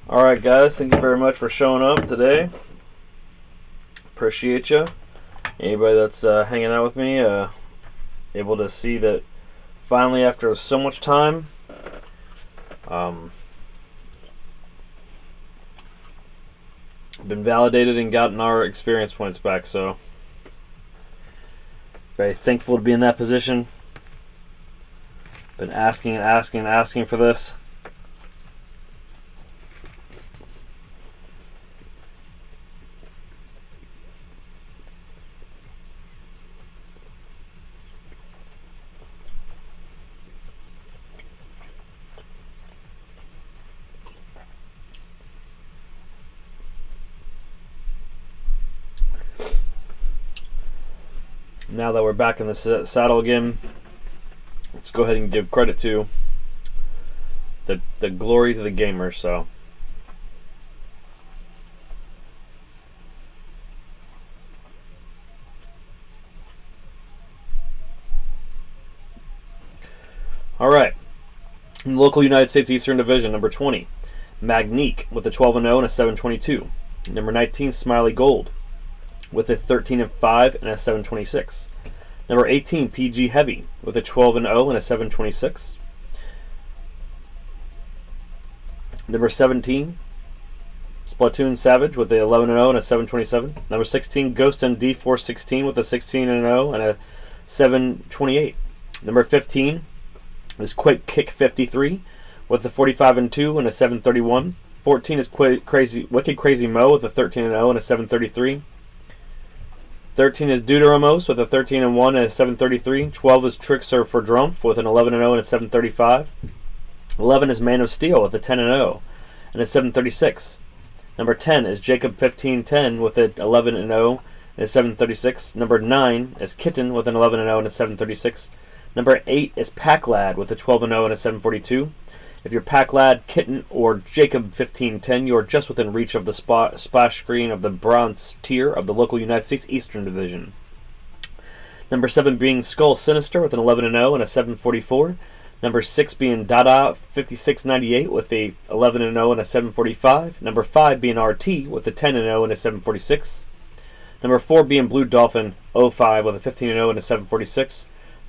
Alright guys, thank you very much for showing up today. Appreciate you. Anybody that's hanging out with me, able to see that finally after so much time, been validated and gotten our experience points back, so very thankful to be in that position. Been asking and asking and asking for this. Now that we're back in the saddle again, let's go ahead and give credit to the glory to the gamer. So alright, in the local United States Eastern Division, number 20, Magnique with a 12-0 and a 722. Number 19, Smiley Gold with a 13-5 and a 726. Number 18, PG Heavy with a 12-0 and a 726. Number 17, Splatoon Savage with a 11-0 and a 727. Number 16, Ghost ND 416 with a 16-0 and a 728. Number 15 is Quake Kick 53 with a 45-2 and a 731. 14 is Wicked Crazy Mo with a 13-0 and a 733. 13 is Deuteramos with a 13-1 and a 733. 12 is Trickster for Drumpf with an 11-0 and a 735. 11 is Man of Steel with a 10-0 and a 736. Number 10 is Jacob 1510 with a 11-0 and a 736. Number 9 is Kitten with an 11-0 and a 736. Number 8 is Pac-Lad with a 12-0 and a 742. If you're Pac-Lad, Kitten, or Jacob 1510, you are just within reach of the splash screen of the bronze tier of the local United States Eastern Division. Number 7 being Skull Sinister with an 11-0 and a 744. Number 6 being Dada 5698 with a 11-0 and a 745. Number 5 being RT with a 10-0 and a 746. Number 4 being Blue Dolphin 05 with a 15-0 and a 746.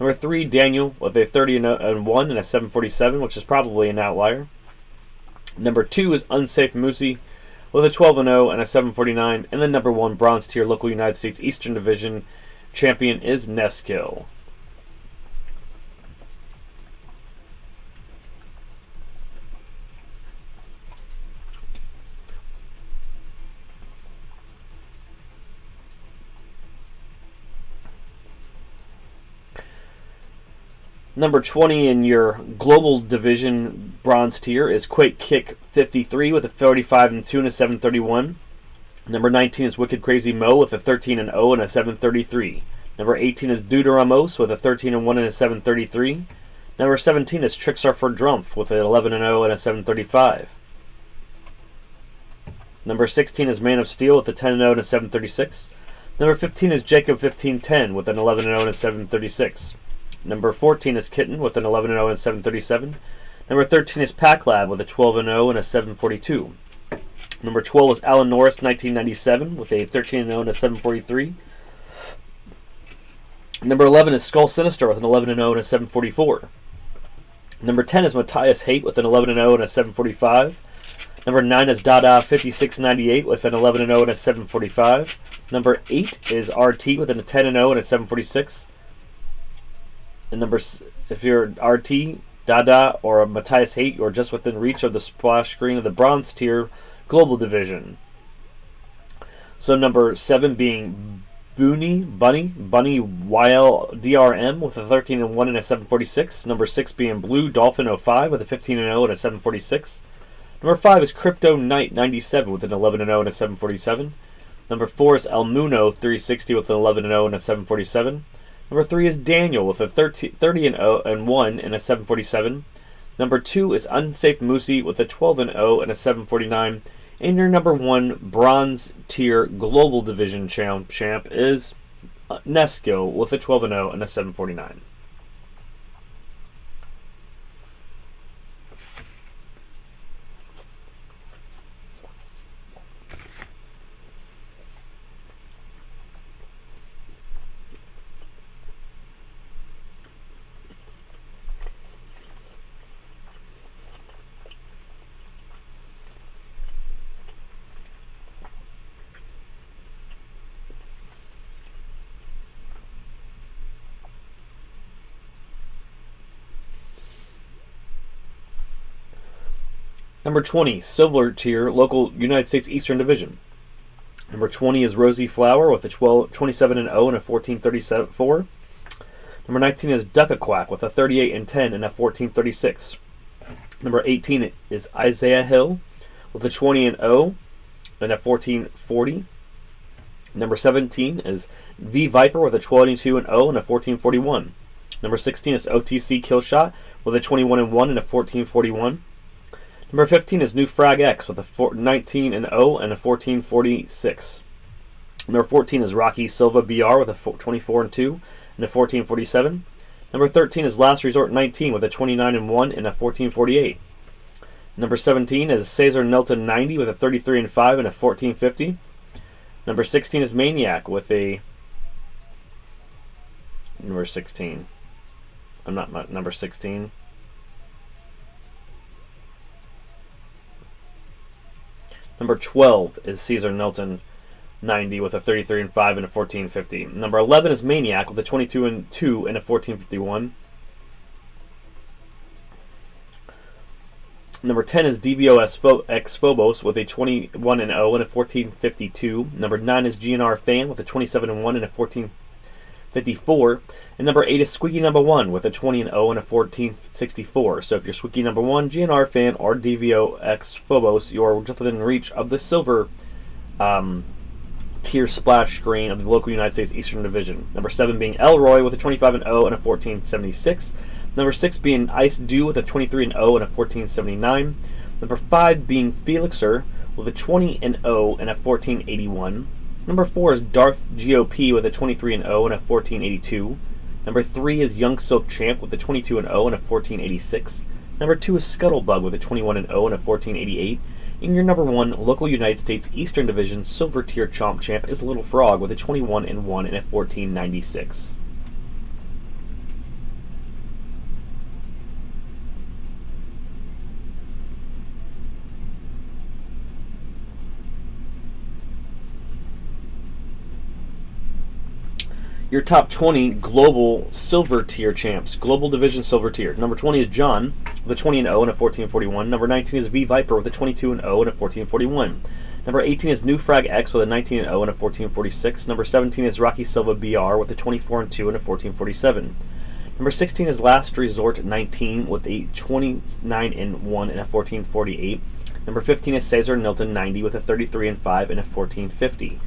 Number 3, Daniel with a 30-1 and a 747, which is probably an outlier. Number 2 is Unsafe Moosey with a 12-0 and a 749. And then number 1, bronze tier local United States Eastern Division champion is Neskill. Number 20 in your global division bronze tier is Quake Kick 53 with a 35-2 and a 731. Number 19 is Wicked Crazy Mo with a 13-0 and a 733. Number 18 is Deuteramos with a 13-1 and a 733. Number 17 is Trickster for Drumpf with an 11-0 and a 735. Number 16 is Man of Steel with a 10-0 and a 736. Number 15 is Jacob 1510 with an 11-0 and a 736. Number 14 is Kitten with an 11-0 and 737. Number 13 is Pac-Lad with a 12-0 and a 742. Number 12 is Alan Norris 1997 with a 13-0 and a 743. Number 11 is Skull Sinister with an 11-0 and a 744. Number 10 is Matthias Haight with an 11-0 and a 745. Number 9 is Dada 5698 with an 11-0 and a 745. Number 8 is RT with a 10-0 and a 746. And if you're RT, Dada, or Matthias Haight, you're just within reach of the splash screen of the bronze tier global division. So number 7 being Bunny YLDRM with a 13-1 and a 746. Number 6 being Blue Dolphin 05 with a 15-0 and a 746. Number 5 is Crypto Knight 97 with an 11-0 and a 747. Number 4 is El Muno 360 with an 11-0 and a 747. Number 3 is Daniel with a 30-1 and a 747. Number 2 is Unsafe Moosey with a 12-0 and a 749. And your number 1 bronze tier global division champ is Neskill with a 12-0 and a 749. Number 20, silver tier, local United States Eastern Division. Number 20 is Rosie Flower with a 27-0 and a 14.34. Number 19 is Duck-a-Quack with a 38-10 and a 14.36. Number 18 is Isaiah Hill with a 20-0 and a 14.40. Number 17 is V Viper with a 22-0 and a 14.41. Number 16 is OTC Killshot with a 21-1 and a 14.41. Number 15 is New Frag X with a 19-0 and a 14.46. Number 14 is Rocky Silva BR with a 24-2 and a 14.47. Number 13 is Last Resort 19 with a 29-1 and a 14.48. Number 17 is Cesar Nelton 90 with a 33-5 and a 14.50. Number 16 is Maniac with a number 16. I'm not number 16. Number 12 is Cesar Nelton 90 with a 33-5 and a 14.50. Number 11 is Maniac with a 22-2 and a 14.51. Number 10 is DVO X Phobos with a 21-0 and a 14.52. Number 9 is GNR Fan with a 27-1 and a 14.54. And number 8 is Squeaky Number 1 with a 20-0 and a 14.64. So if you're Squeaky Number 1, GNR Fan, or DVO X Phobos, you're just within reach of the silver tier splash screen of the local United States Eastern Division. Number 7 being Elroy with a 25-0 and a 14.76. Number 6 being Ice Dew with a 23-0 and a 14.79. Number 5 being Felixer with a 20-0 and a 14.81. Number 4 is Darth GOP with a 23-0 and a 14.82. Number 3 is Young Silk Champ with a 22-0 and a 14.86. Number 2 is Scuttlebug with a 21-0 and a 14.88. And your number 1 local United States Eastern Division Silver Tier Chomp Champ is Little Frog with a 21-1 and a 14.96. Your top 20 global silver tier champs, global division silver tier. Number 20 is John with a 20-0 and a 14.41. Number 19 is V Viper with a 22-0 and a 14.41. Number 18 is New Frag X with a 19-0 and a 14.46. Number 17 is Rocky Silva BR with a 24-2 and a 14.47. Number 16 is Last Resort 19 with a 29-1 and a 14.48. Number 15 is Cesar Nilton 90 with a 33-5 and a 14.50.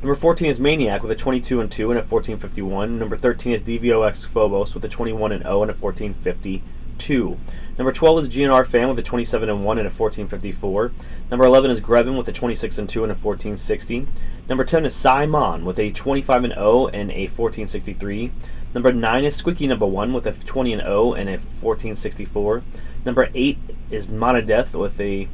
Number 14 is Maniac with a 22-2 and a 14.51. Number 13 is DVOX Phobos with a 21-0 and a 14.52. Number 12 is GNR Fan with a 27-1 and a 14.54. Number 11 is Grevin with a 26-2 and a 14.60. Number 10 is Simon with a 25-0 and a 14.63. Number 9 is Squeaky Number 1 with a 20-0 and a 14.64. Number 8 is Monadeth with a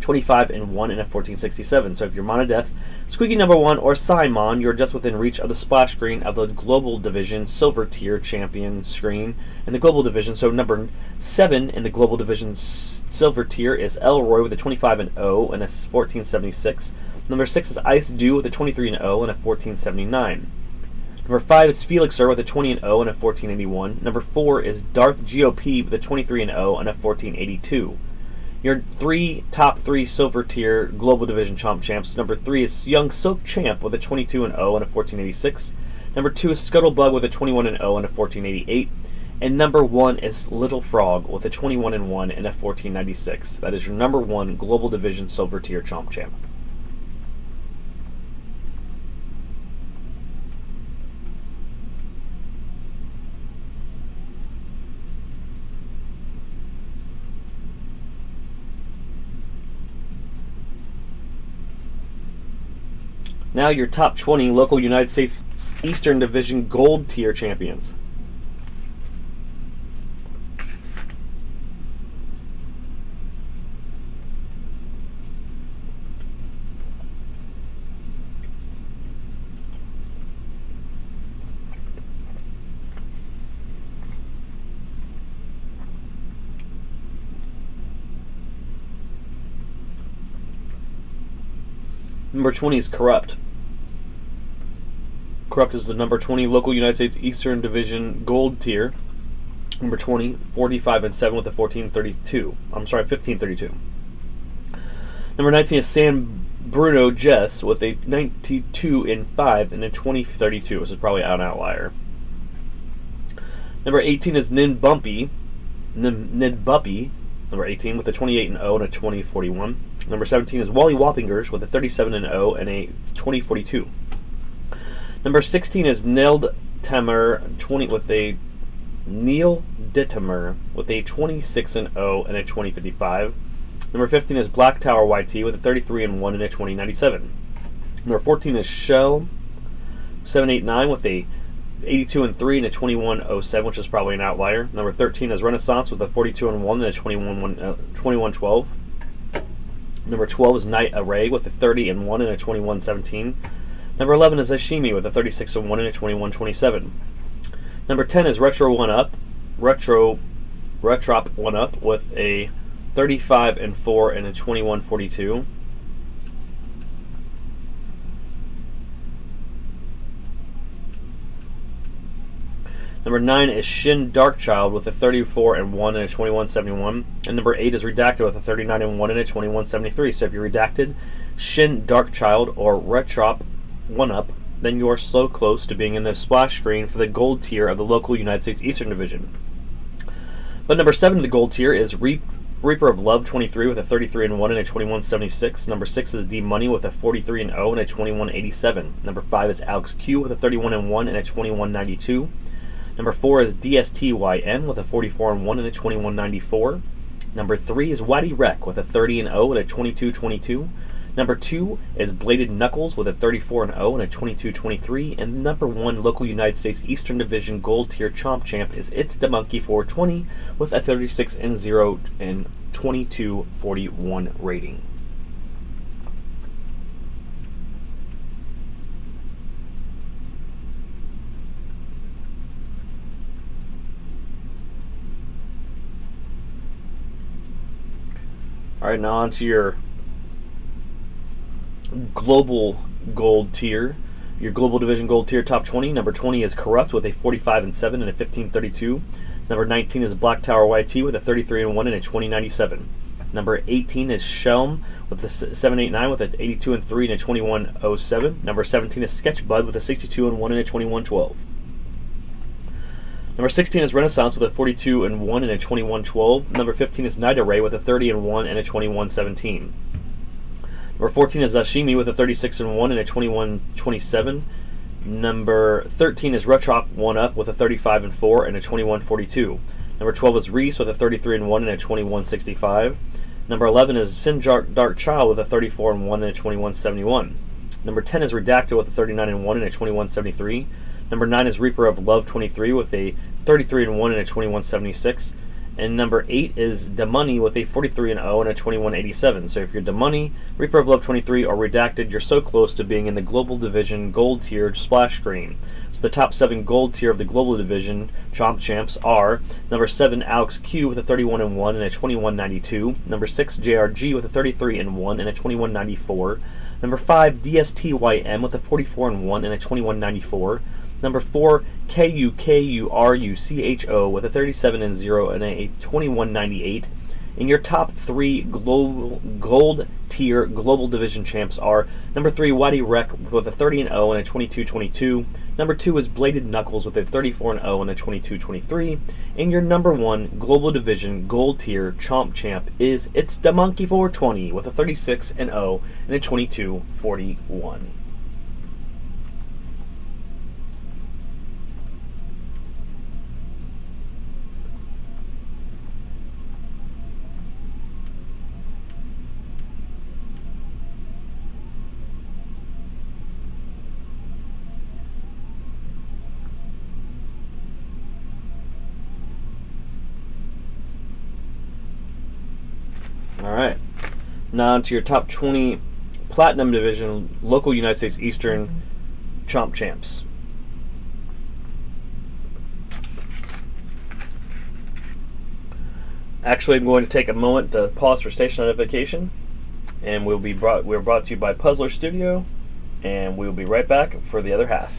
25-1 and a 14.67. So if you're Monadeth, Squeaky Number 1, or Simon, you're just within reach of the splash screen of the Global Division Silver Tier Champion screen in the Global Division. So number 7 in the Global Division Silver Tier is Elroy with a 25-0 and a 14.76. Number 6 is Ice Dew with a 23-0 and a 14.79. Number 5 is Felixer with a 20-0 and a 14.81. Number 4 is Darth GOP with a 23-0 and a 14.82. Your top 3 silver tier global division chomp champs. Number 3 is Young Silk Champ with a 22-0 and a 14.86. Number 2 is Scuttlebug with a 21-0 and a 14.88. And number 1 is Little Frog with a 21-1 and a 14.96. That is your number 1 global division silver tier chomp champ. Now your top 20 local United States Eastern Division Gold Tier champions. Number 20 is Corrupt. Corrupt is the number 20 local United States Eastern Division Gold Tier Number 20, 45 and 7 with a 1432. I'm sorry, 1532. Number 19 is San Bruno Jess with a 92 in 5 and a 2032. This is probably an outlier. Number 18 is Nin Bumpy, number 18 with a 28 and 0 and a 2041. Number 17 is Wally Wappingers with a 37 and 0 and a 2042. Number 16 is Neil Dittimer with a 26 and 0 and a 2055. Number 15 is Black Tower YT with a 33 and 1 and a 2097. Number 14 is Shell 789 with a 82 and 3 and a 2107, which is probably an outlier. Number 13 is Renaissance with a 42 and 1 and a 2112. Number 12 is Night Array with a 30 and 1 and a 2117. Number 11 is Ashimi with a 36 and 1 and a 2127. Number 10 is Retrop 1 Up with a 35 and 4 and a 2142. Number 9 is Shin Darkchild with a 34 and 1 and a 2171. And number 8 is Redacted with a 39 and 1 and a 2173. So if you're Redacted, Shin Darkchild, or Retrop 1 Up, then you are so close to being in the splash screen for the gold tier of the local United States Eastern Division. But number 7 in the gold tier is Reaper of Love 23 with a 33 and 1 and a 2176. Number 6 is D Money with a 43 and 0 and a 2187. Number 5 is Alex Q with a 31 and 1 and a 2192. Number 4 is DSTYN with a 44 and 1 and a 2194. Number 3 is Waddy Wreck with a 30 and 0 and a 2222. Number 2 is Bladed Knuckles with a 34 and 0 and a 2223. And number 1 local United States Eastern Division Gold Tier Chomp Champ is It's the Monkey 420 with a 36 and 0 and 2241 rating. Alright, now on to your global gold tier. Your global division gold tier top 20. Number 20 is Corrupt with a 45 and 7 and a 1532. Number 19 is Black Tower YT with a 33 and 1 and a 2097. Number 18 is Shelm with a 789 with an 82 and 3 and a 2107. Number 17 is Sketch Bud with a 62 and 1 and a 2112. Number 16 is Renaissance with a 42 and 1 and a 2112. Number 15 is Night Array with a 30 and 1 and a 2117. Number 14 is Ashimi with a 36 and 1 and a 2127. Number 13 is Retrop 1 Up with a 35 and 4 and a 2142. Number 12 is Reese with a 33 and 1 and a 2165. Number 11 is Sin Dark Child with a 34 and 1 and a 2171. Number 10 is Redacted with a 39 and 1 and a 2173. Number 9 is Reaper of Love 23 with a 33 and 1 and a 2176. And number 8 is Demoney with a 43 and 0 and a 2187. So if you're Demoney, Reaper of Love 23, or Redacted, you're so close to being in the Global Division Gold Tier splash screen. So the top 7 Gold Tier of the Global Division Chomp Champs are number 7 Alex Q with a 31 and 1 and a 2192. Number 6 JRG with a 33 and 1 and a 2194. Number 5 DSTYM with a 44 and 1 and a 2194. Number 4, KUKURUCHO with a 37 and 0 and a 2198. And your top 3 gold tier global division champs are number 3 Waddy Wreck with a 30 and 0 and a 2222. Number 2 is Bladed Knuckles with a 34 and 0 and a 2223. And your number 1 global division gold tier chomp champ is It's the Monkey 420 with a 36 and 0 and a 2241. Alright, now on to your top 20 Platinum Division local United States Eastern Chomp Champs. Actually, I'm going to take a moment to pause for station identification, and we're brought to you by Puzzler Studio, and we'll be right back for the other half.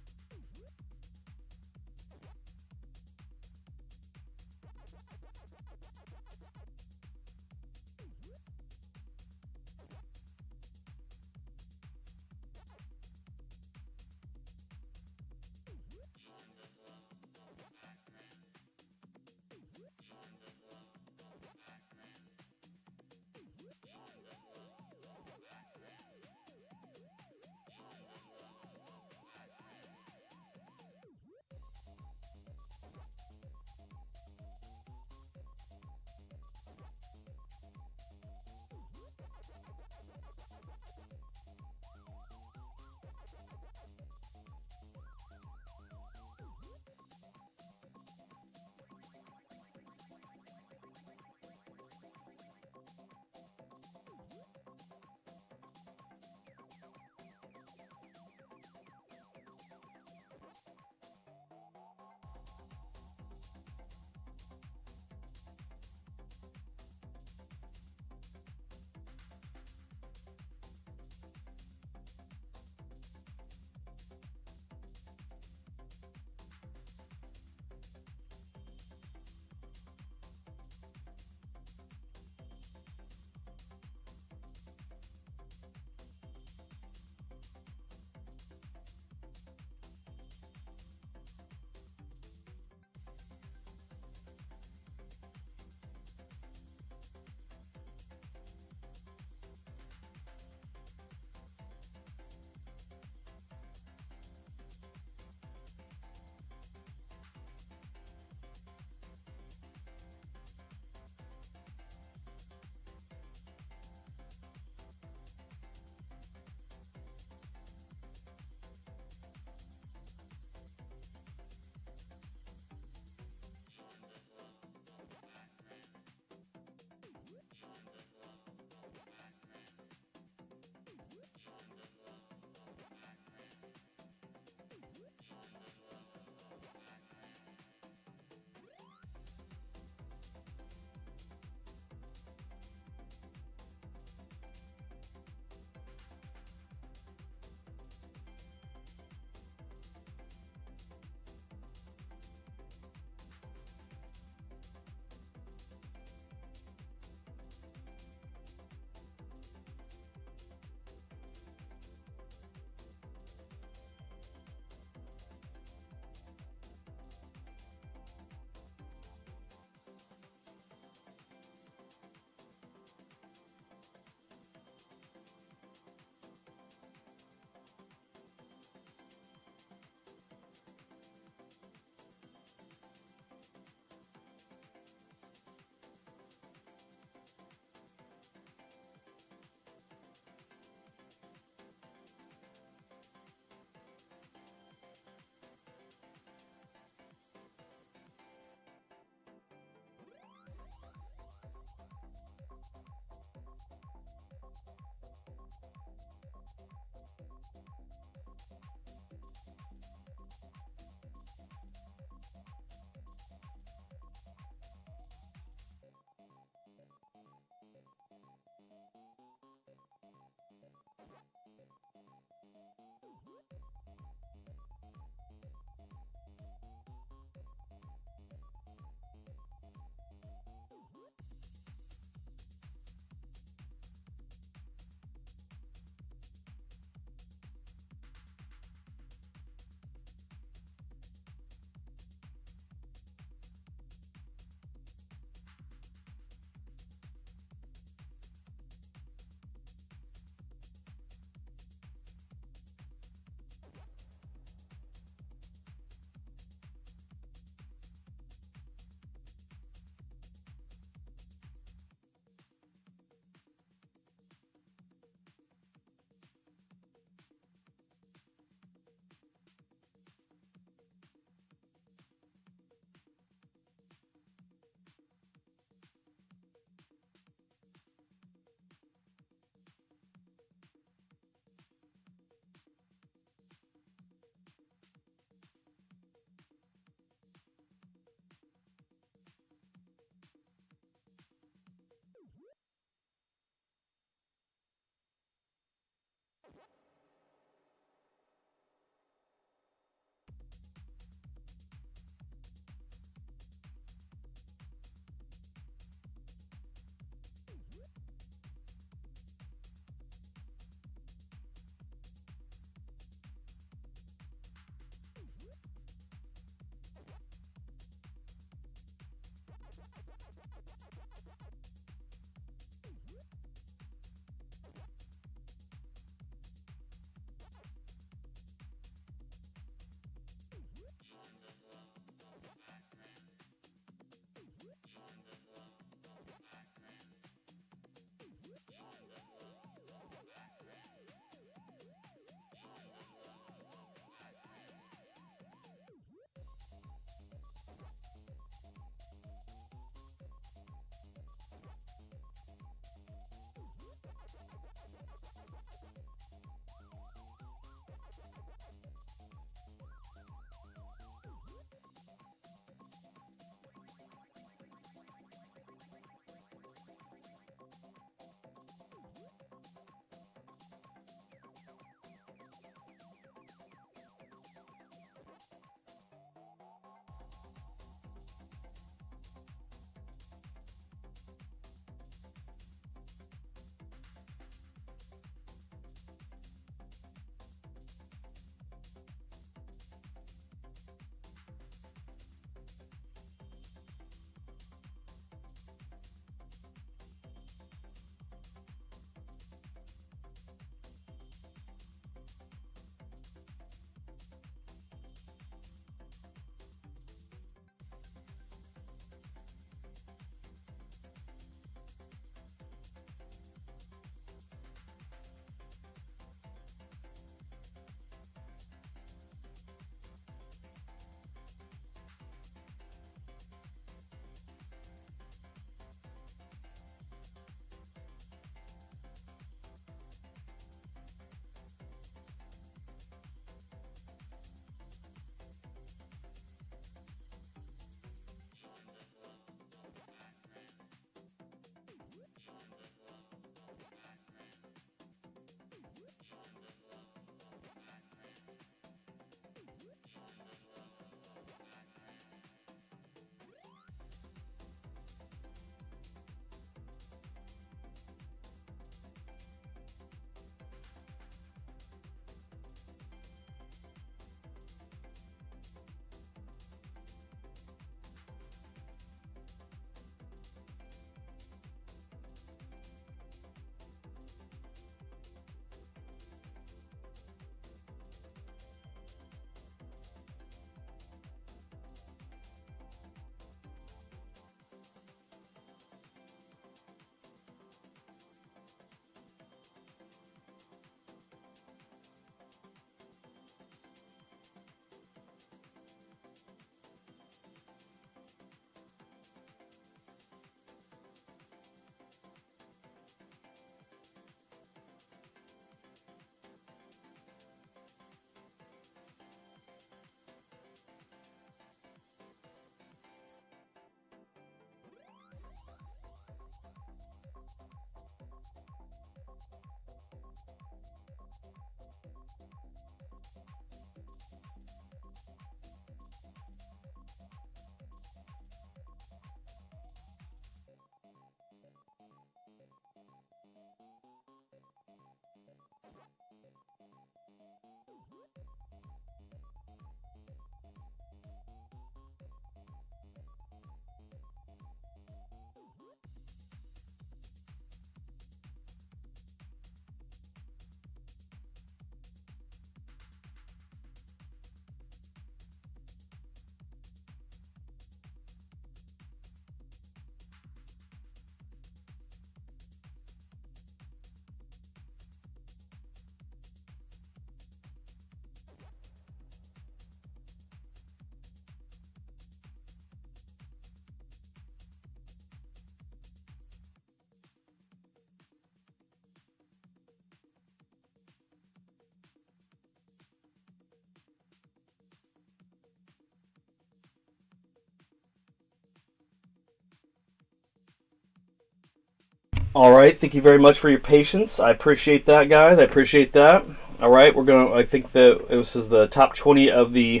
Alright, thank you very much for your patience. I appreciate that, guys. I appreciate that. Alright, we're going to, I think that this is the top 20 of the,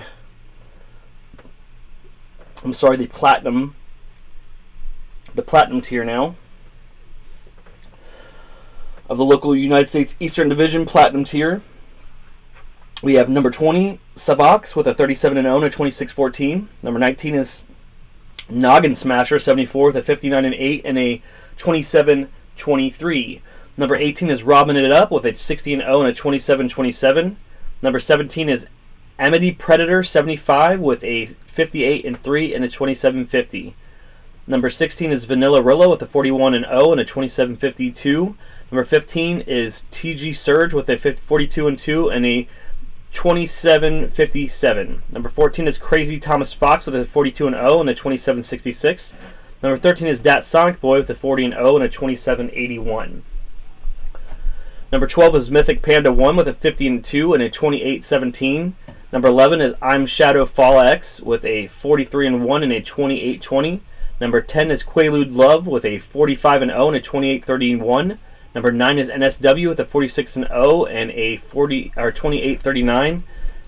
the platinum tier now. Of the local United States Eastern Division platinum tier. We have number 20, Savox, with a 37-0 and a 26-14. Number 19 is Noggin Smasher, 74, with a 59-8 and a 27-23. Number 18 is Robin It Up, with a 60-0 and a 27-27. Number 17 is Amity Predator, 75, with a 58-3 and a 27-50. Number 16 is Vanilla Rillo, with a 41-0 and a 27-52. Number 15 is TG Surge, with a 42-2 and a 27-57. Number 14 is Crazy Thomas Fox, with a 42-0 and a 27-66. Number 13 is Dat Sonic Boy, with a 40-0 and a 27-81. Number 12 is Mythic Panda 1, with a 50-2 and a 28-17. Number 11 is I'm Shadow Fall X, with a 43-1 and a 28-20. Number 10 is Quaalude Love, with a 45-0 and a 28-31. Number 9 is NSW, with a 46-0 and a 28-39.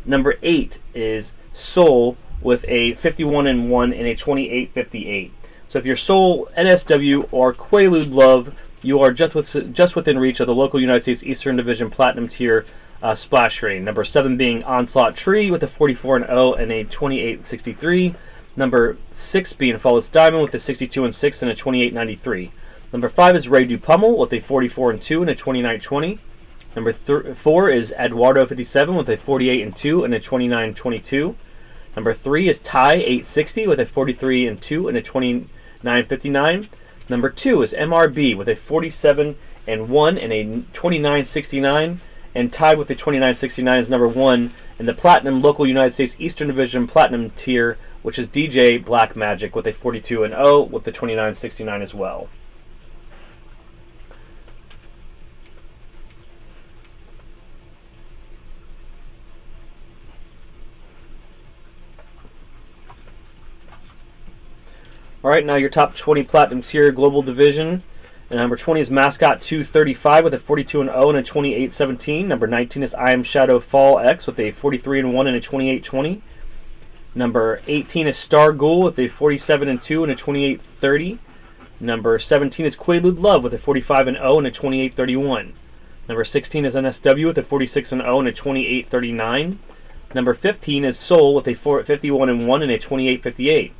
Number 8 is Soul, with a 51-1 and a 28-58. So if you're Soul, NSW, or Quaalude Love, you are just within reach of the local United States Eastern Division Platinum Tier splash screen. Number 7 being Onslaught Tree, with a 44-0 and a 28-63. Number 6 being Flawless Diamond, with a 62-6 and a 28-93. Number 5 is Ray Dupummel, with a 44-2 and a 29-20. Number 4 is Eduardo 57, with a 48-2 and a 29-22. Number 3 is Ty 860, with a 43-2 and a 29-59. Number 2 is MRB, with a 47-1 and a 29-69. And tied with the 29-69 is number 1 in the Platinum Local United States Eastern Division Platinum Tier, which is DJ Black Magic, with a 42-0 with the 29-69 as well. Alright, now your top 20 Platinum Tier Global Division. And number 20 is Mascot 235 with a 42-0 and a 28-17. Number 19 is I Am Shadow Fall X with a 43-1 and a 28-20. Number 18 is Star Ghoul with a 47-2 and a 28-30. Number 17 is Quaalude Love with a 45-0 and a 28-31. Number 16 is NSW with a 46-0 and a 28-39. Number 15 is Soul with a 51-1 and a 28-58.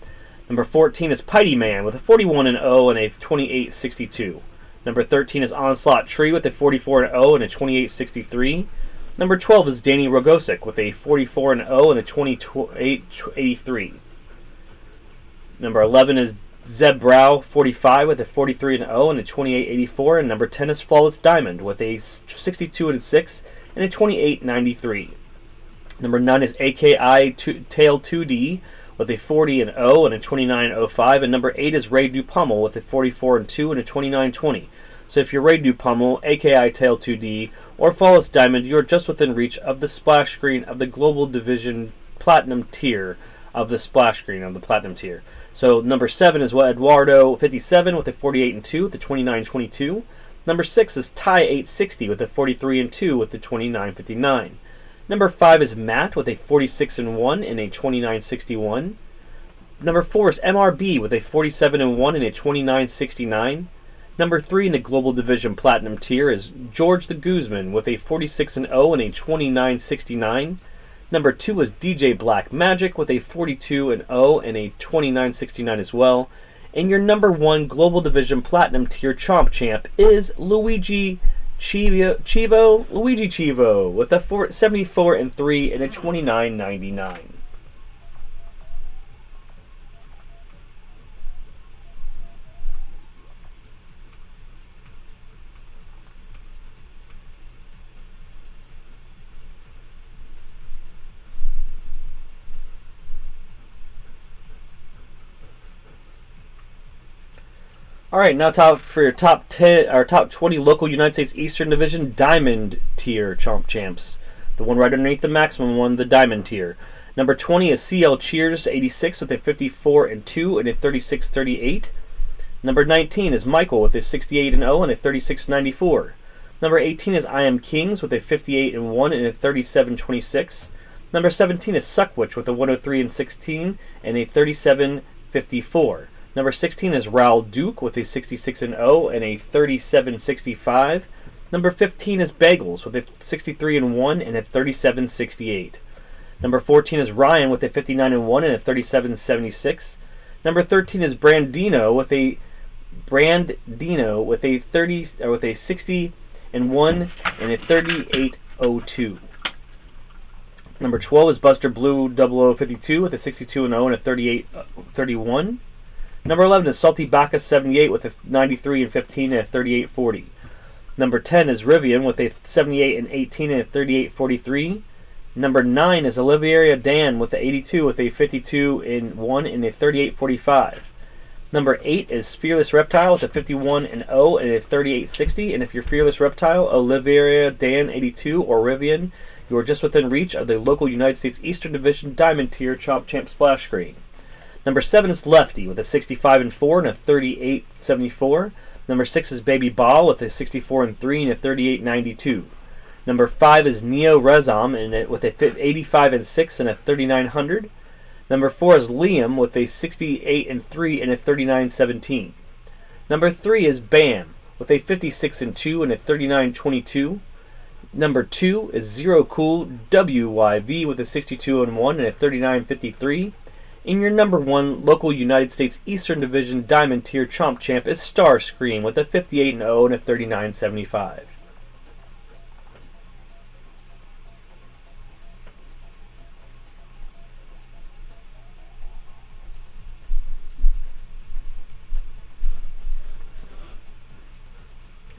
Number 14 is Pighty Man with a 41-0 and a 28-62. Number 13 is Onslaught Tree with a 44-0 and a 28-63. Number 12 is Danny Rogosic with a 44-0 and a 28-83. Number 11 is Zeb Brow 45 with a 43-0 and a 28-84. And number 10 is Flawless Diamond with a 62-6 and a 28-93. Number 9 is AKI Tail 2D with a 40-0 and a 29-05, and number 8 is Ray Dupummel with a 44-2 and a 29-20. So if you're Ray Dupummel, AKI Tail 2D, or Flawless Diamond, you're just within reach of the splash screen of the Global Division Platinum Tier of the splash screen of the Platinum Tier. So number 7 is Eduardo 57 with a 48-2 with the 29-22. Number 6 is Ty 860 with a 43-2 with the 29-59. Number 5 is Matt with a 46-1 and a 29-61. Number 4 is MRB with a 47-1 and a 29-69. Number 3 in the Global Division Platinum Tier is George the Guzman with a 46-0 and a 29-69. Number 2 is DJ Black Magic with a 42-0 and a 29-69 as well. And your number 1 Global Division Platinum Tier Chomp Champ is Luigi Chivo with a 74-3 and a 29-99. Alright, now for your top 20 local United States Eastern Division Diamond Tier Chomp Champs. The one right underneath the maximum one, the Diamond Tier. Number 20 is CL Cheers 86 with a 54-2 and a 36-38. Number 19 is Michael with a 68-0 and a 36.94. Number 18 is I Am Kings with a 58-1 and a 37.26. Number 17 is Suckwitch with a 103-16 and a 37.54. Number 16 is Raul Duke with a 66-0 and a 37.65. Number 15 is Bagels with a 63-1 and a 37.68. Number 14 is Ryan with a 59-1 and a 37.76. Number 13 is Brandino with a 60-1 and a 38.02. Number 12 is Buster Blue 0052 with a 62-0 and a 38.31. Number 11 is Salty Bacchus 78 with a 93-15 and a 38.40. Number 10 is Rivian with a 78-18 and a 38.43. Number 9 is Oliveria Dan with the 82 with a 52-1 and a 38.45. Number 8 is Fearless Reptile with a 51-0 and a 38.60. And if you're Fearless Reptile, Oliveria Dan 82 or Rivian, you are just within reach of the local United States Eastern Division Diamond Tier Chomp Champ splash screen. Number 7 is Lefty with a 65-4 and a 38.74. Number 6 is Baby Ball with a 64-3 and a 38.92. Number 5 is Neo Rezam with a 85-6 and a 3900. Number 4 is Liam with a 68-3 and a 39.17. Number 3 is Bam with a 56-2 and a 39.22. Number 2 is Zero Cool WYV with a 62-1 and a 39.53. And your number 1 local United States Eastern Division Diamond Tier Chomp Champ is Starscream with a 58-0 and a 39.75.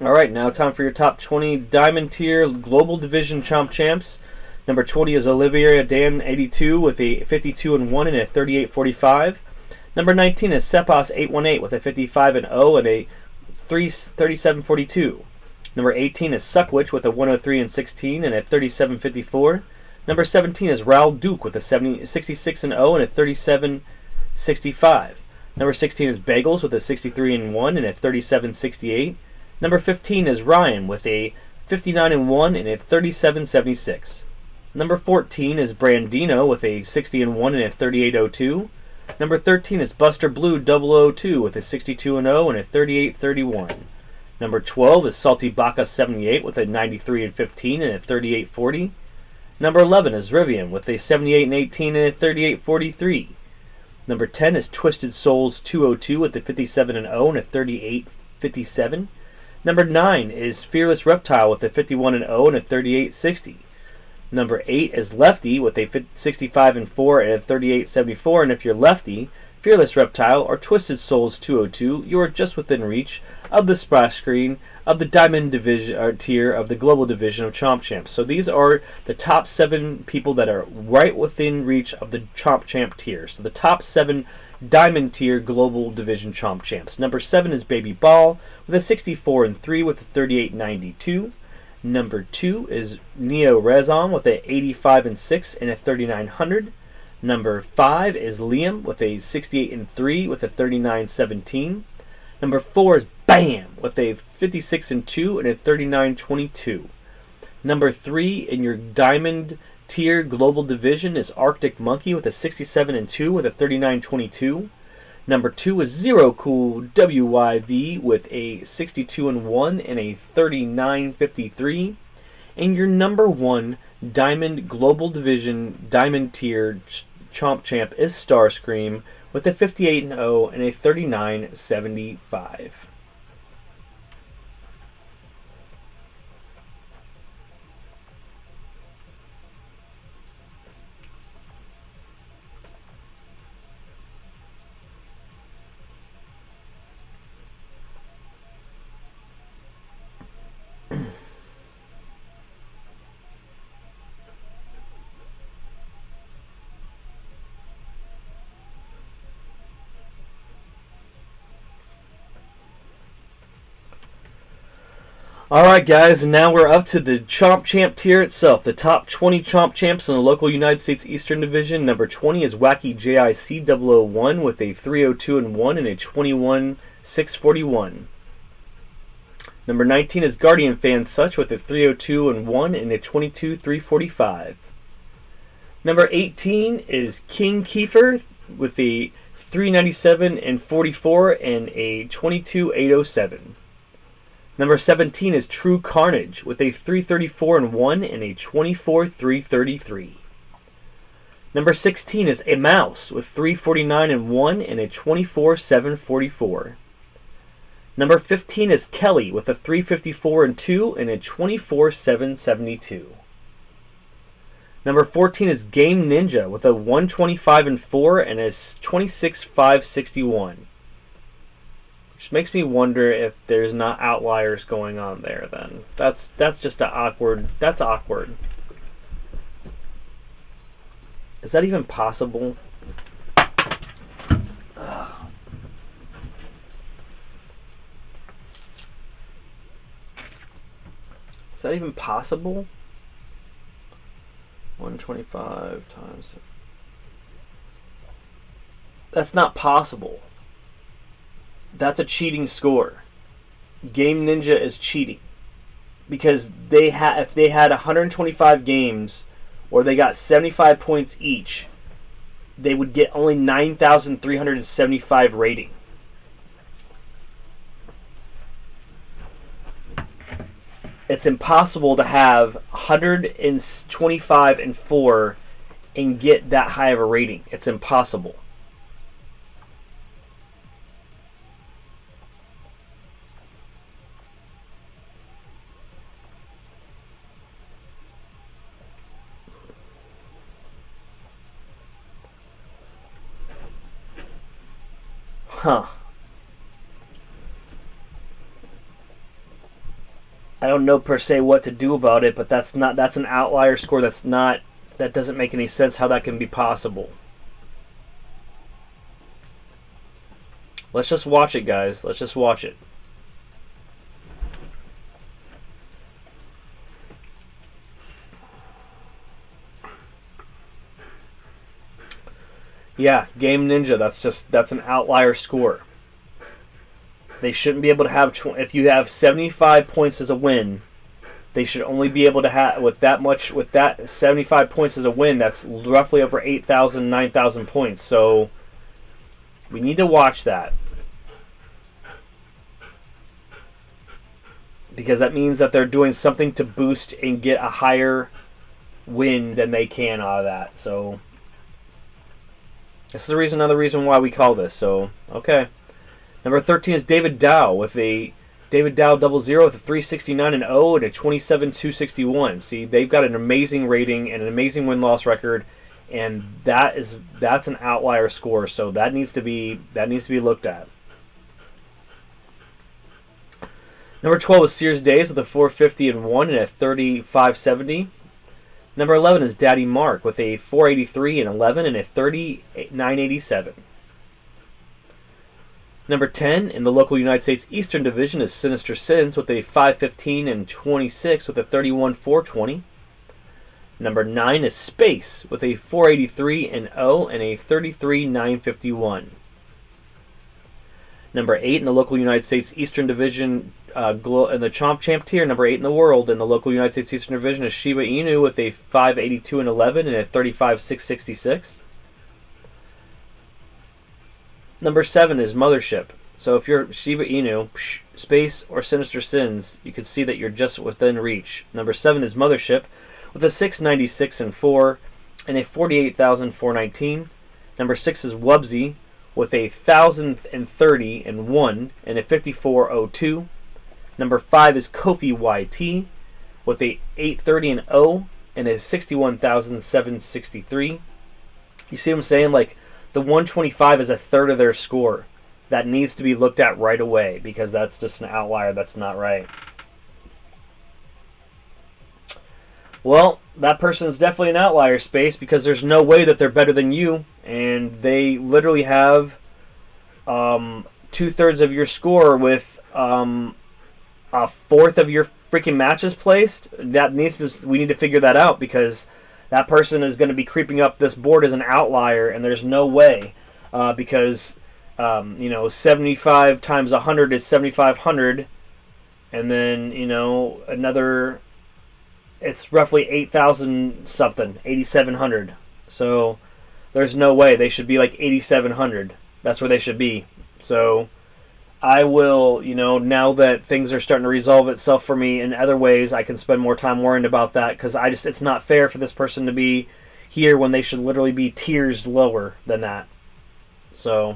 Alright, now time for your top 20 Diamond Tier Global Division Chomp Champs. Number 20 is Oliveria Dan 82 with a 52-1 and a 38.45. Number 19 is Sepas 818 with a 55-0 and a 37.42. Number 18 is Suckwitch with a 103-16 and a 37.54. Number 17 is Raul Duke with a 66-0 and a 37.65. Number 16 is Bagels with a 63-1 and a 37.68. Number 15 is Ryan with a 59-1 and a 37.76. Number 14 is Brandino with a 60-1 and a 38.02. Number 13 is Buster Blue 002 with a 62-0 and a 38.31. Number 12 is Salty Bacchus 78 with a 93-15 and a 38.40. Number 11 is Rivian with a 78-18 and a 38.43. Number 10 is Twisted Souls 202 with a 57-0 and a 38.57. Number 9 is Fearless Reptile with a 51-0 and a 38.60. Number 8 is Lefty with a 65-4 and a 38.74. And if you're Lefty, Fearless Reptile, or Twisted Souls 202, you are just within reach of the splash screen of the Diamond Division tier of the Global Division of Chomp Champs. So these are the top 7 people that are right within reach of the Chomp Champ tier. So the top 7 Diamond Tier Global Division Chomp Champs. Number 7 is Baby Ball with a 64-3 with a 38.92. Number 2 is Neo Rezam with a 85-6 and a 3900. Number 5 is Liam with a 68-3 with a 39.17. Number 4 is Bam with a 56-2 and a 39.22. Number 3 in your Diamond Tier Global Division is Arctic Monkey with a 67-2 with a 39.22. Number 2 is Zero Cool WYV with a 62-1 and a 39.53. And your number 1 Diamond Global Division Diamond Tier Chomp Champ is Starscream with a 58-0 and a 39.75. Alright guys, and now we're up to the Chomp Champ tier itself. The top 20 Chomp Champs in the local United States Eastern Division. Number 20 is Wacky JIC 001 with a 302-1 and a 21-16. 641. Number 19 is Guardian Fan Such with a 302 and 1 and a 22 345. Number 18 is King Kiefer with a 397 and 44 and a 22 807. Number 17 is True Carnage with a 334 and 1 and a 24 333. Number 16 is A Mouse with 349 and 1 and a 24 744. Number 15 is Kelly with a 354 and 2 and a 24 772. Number 14 is Game Ninja with a 125 and 4 and a 26 561. Which makes me wonder if there's not outliers going on there then. That's just awkward. That's awkward. Is that even possible? Is that even possible? 125 times. That's not possible. That's a cheating score. Game Ninja is cheating because if they had 125 games, or they got 75 points each, they would get only 9,375 rating. It's impossible to have 125 and 4 and get that high of a rating. It's impossible. Huh. I don't know per se what to do about it, but that's an outlier score. That doesn't make any sense how that can be possible. Let's just watch it, guys. Let's just watch it. Yeah, Game Ninja, that's an outlier score. They shouldn't be able to have, if you have 75 points as a win, they should only be able to have, with that 75 points as a win, that's roughly over 8,000, 9,000 points. So, we need to watch that. Because that means that they're doing something to boost and get a higher win than they can out of that. So, this is another reason why we call this. So, okay. Number 13 is David Dow with a David Dow 00 with a 369 and 0 and a 27 261. See, they've got an amazing rating and an amazing win-loss record, and that's an outlier score. So that needs to be looked at. Number 12 is Sears Days with a 450 and 1 and a 3570. Number 11 is Daddy Mark with a 483 and 11 and a 3987. Number 10 in the local United States Eastern Division is Sinister Sins with a 515 and 26 with a 31 420. Number 9 is Space with a 483 and 0 and a 33 951. Number 8 in the local United States Eastern Division in the Chomp Champ tier, number 8 in the world in the local United States Eastern Division is Shiba Inu with a 582 and 11 and a 35 666. Number 7 is Mothership. So if you're Shiba Inu, Space, or Sinister Sins, you can see that you're just within reach. Number 7 is Mothership with a 696 and 4 and a 48,419. Number 6 is Wubsy with a 1,030 and 1 and a 5402. Number 5 is Kofi YT with a 830 and 0 and a 61,763. You see what I'm saying? Like, the 125 is a third of their score. That needs to be looked at right away because that's just an outlier. That's not right. Well, that person is definitely an outlier, Space, because there's no way that they're better than you, and they literally have 2/3 of your score with a fourth of your freaking matches placed. We need to figure that out because that person is going to be creeping up this board as an outlier, and there's no way because You know, 75 times 100 is 7,500, and then, you know, another, it's roughly 8,000 something, 8,700. So there's no way. They should be like 8,700. That's where they should be. So I will, you know, now that things are starting to resolve itself for me in other ways, I can spend more time worrying about that, because it's not fair for this person to be here when they should literally be tiers lower than that. So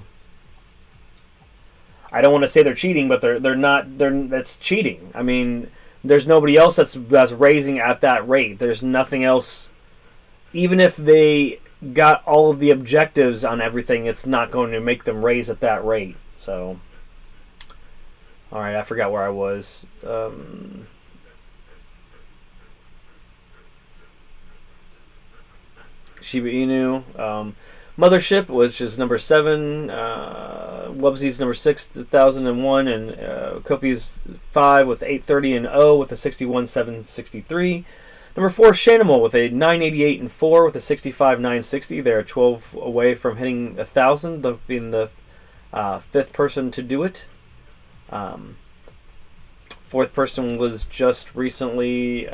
I don't want to say they're cheating, but they're not. That's cheating. I mean, there's nobody else that's raising at that rate. There's nothing else. Even if they got all of the objectives on everything, it's not going to make them raise at that rate. So, all right, I forgot where I was. Shiba Inu. Mothership, which is number 7, Wubsy's number 6, 2001, and Kofi's 5 with 830 and O with a 61,763. Number 4, Shanimal with a 988 and 4 with a 65,960. They're 12 away from hitting 1,000, being the 5th person to do it. 4th person was just recently.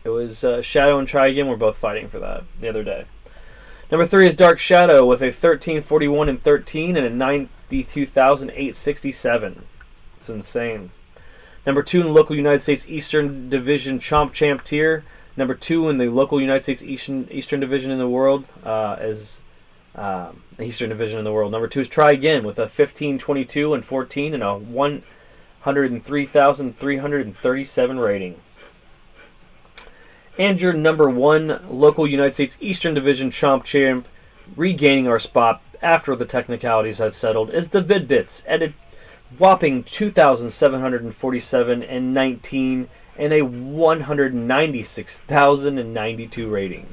It was Shadow and Try Again. We're both fighting for that the other day. Number 3 is Dark Shadow with a 1341 and 13 and a 92,867. It's insane. Number 2 in the local United States Eastern Division Chomp Champ tier. Number 2 in the local United States Eastern Division in the world is the Eastern Division in the world. Number 2 is Try Again with a 1522 and 14 and a 103,337 rating. And your number 1 local United States Eastern Division Chomp Champ, regaining our spot after the technicalities had settled, is the Vid-Bits at a whopping 2,747 and 19 and a 196,092 rating.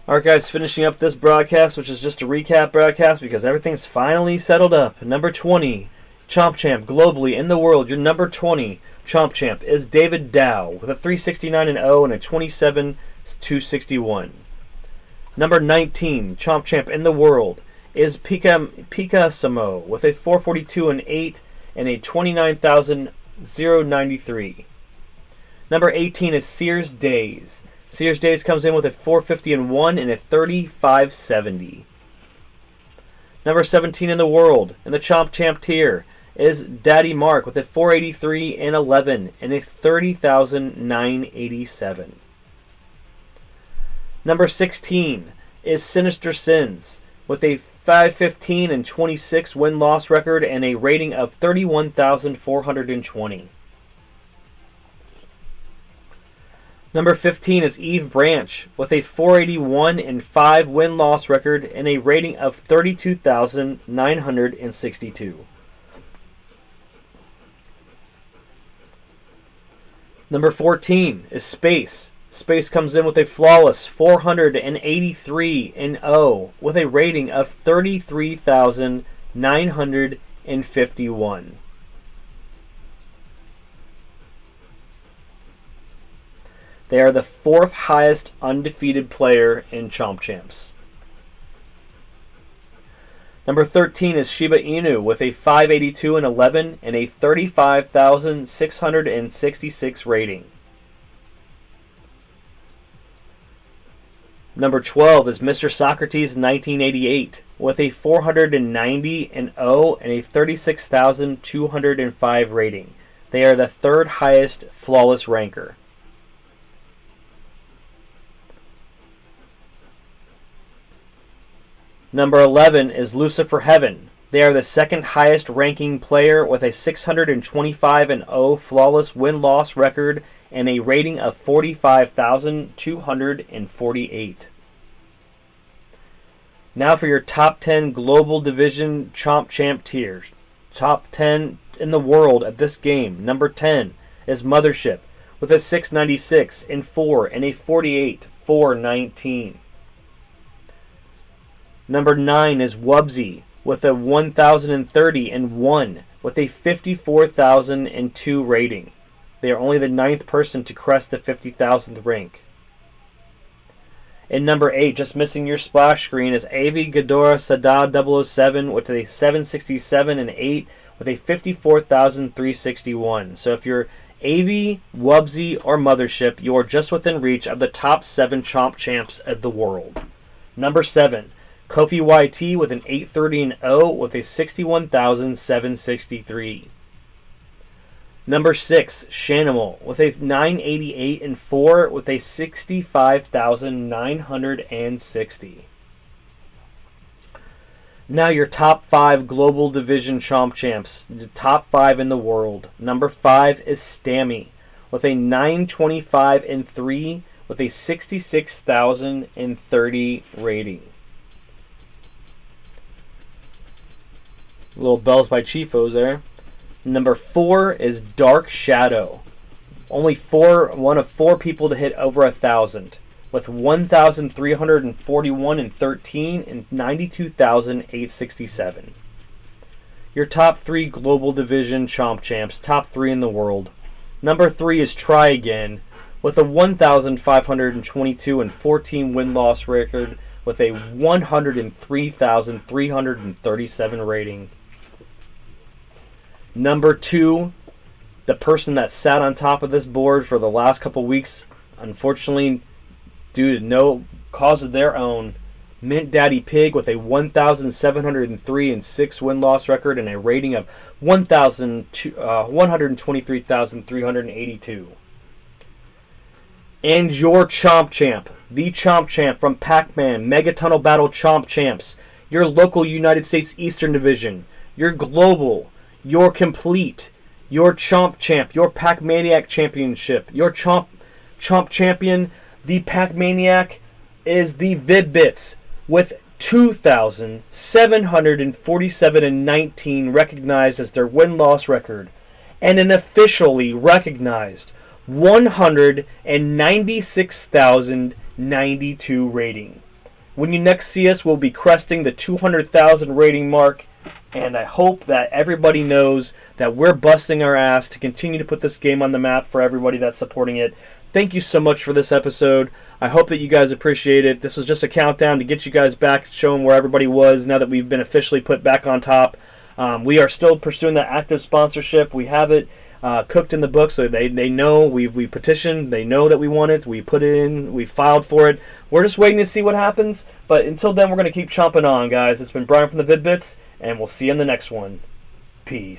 Alright guys, finishing up this broadcast, which is just a recap broadcast because everything's finally settled up. Number 20, Chomp Champ globally in the world. Your number 20 Chomp Champ is David Dow with a 369 and 0 and a 27,261. Number 19, Chomp Champ in the world is Picasimo with a 442 and 8 and a 29,093. Number 18 is Sears Days. Sears Days comes in with a 450 and 1 and a 3570. Number 17 in the world in the Chomp Champ tier is Daddy Mark with a 483 and 11 and a 30,987. Number 16 is Sinister Sins with a 515 and 26 win-loss record and a rating of 31,420. Number 15 is Eve Branch with a 481 and 5 win-loss record and a rating of 32,962. Number 14 is Space. Space comes in with a flawless 483 and 0 with a rating of 33,951. They are the 4th highest undefeated player in Chomp Champs. Number 13 is Shiba Inu with a 582 and 11 and a 35,666 rating. Number 12 is Mr. Socrates 1988 with a 490 and 0 and a 36,205 rating. They are the 3rd highest flawless ranker. Number 11 is Lucifer Heaven. They are the 2nd highest ranking player with a 625 and 0 flawless win-loss record and a rating of 45,248. Now for your top 10 global division Chomp Champ tiers. Top 10 in the world at this game. Number 10 is Mothership with a 696 and 4 and a 48,419. Number 9 is Wubsy with a 1,030 and 1 with a 54,002 rating. They are only the 9th person to crest the 50,000th rank. In number 8, just missing your splash screen, is Avi Ghidorah Sadat 007 with a 767 and 8 with a 54,361. So if you're Avi, Wubsy, or Mothership, you are just within reach of the top 7 Chomp champs of the world. Number 7, Kofi YT with an 830 and 0 with a 61,763. Number 6, Shanimal with a 988 and 4 with a 65,960. Now your top 5 global division Chomp champs, the top 5 in the world. Number 5 is Stammy with a 925 and 3 with a 66,030 rating. Little bells by Chifos there. Number 4 is Dark Shadow. Only one of 4 people to hit over 1,000 with 1,341 and 13 and 92,867. Your top 3 global division Chomp champs, top 3 in the world. Number 3 is Try Again with a 1,522 and 14 win-loss record with a 103,337 rating. Number 2, the person that sat on top of this board for the last couple weeks, unfortunately, due to no cause of their own, Mint Daddy Pig with a 1,703 and 6 win-loss record and a rating of 123,382. And your Chomp Champ, the Chomp Champ from Pac-Man, Mega Tunnel Battle Chomp Champs, your local United States Eastern Division, your global, your complete, your Chomp Champ, your Pac-Maniac Championship, your Chomp Champion, the Pac-Maniac, is the Vid-Bits with 2,747 and 19 recognized as their win-loss record, and an officially recognized 196,092 rating. When you next see us, we'll be cresting the 200,000 rating mark, and I hope that everybody knows that we're busting our ass to continue to put this game on the map for everybody that's supporting it. Thank you so much for this episode. I hope that you guys appreciate it. This was just a countdown to get you guys back, showing where everybody was now that we've been officially put back on top. We are still pursuing that active sponsorship. We have it cooked in the book, so they know we petitioned. They know that we want it. We put it in. We filed for it. We're just waiting to see what happens. But until then, we're going to keep chomping on, guys. It's been Brian from the Vid-Bits, and we'll see you in the next one. Peace.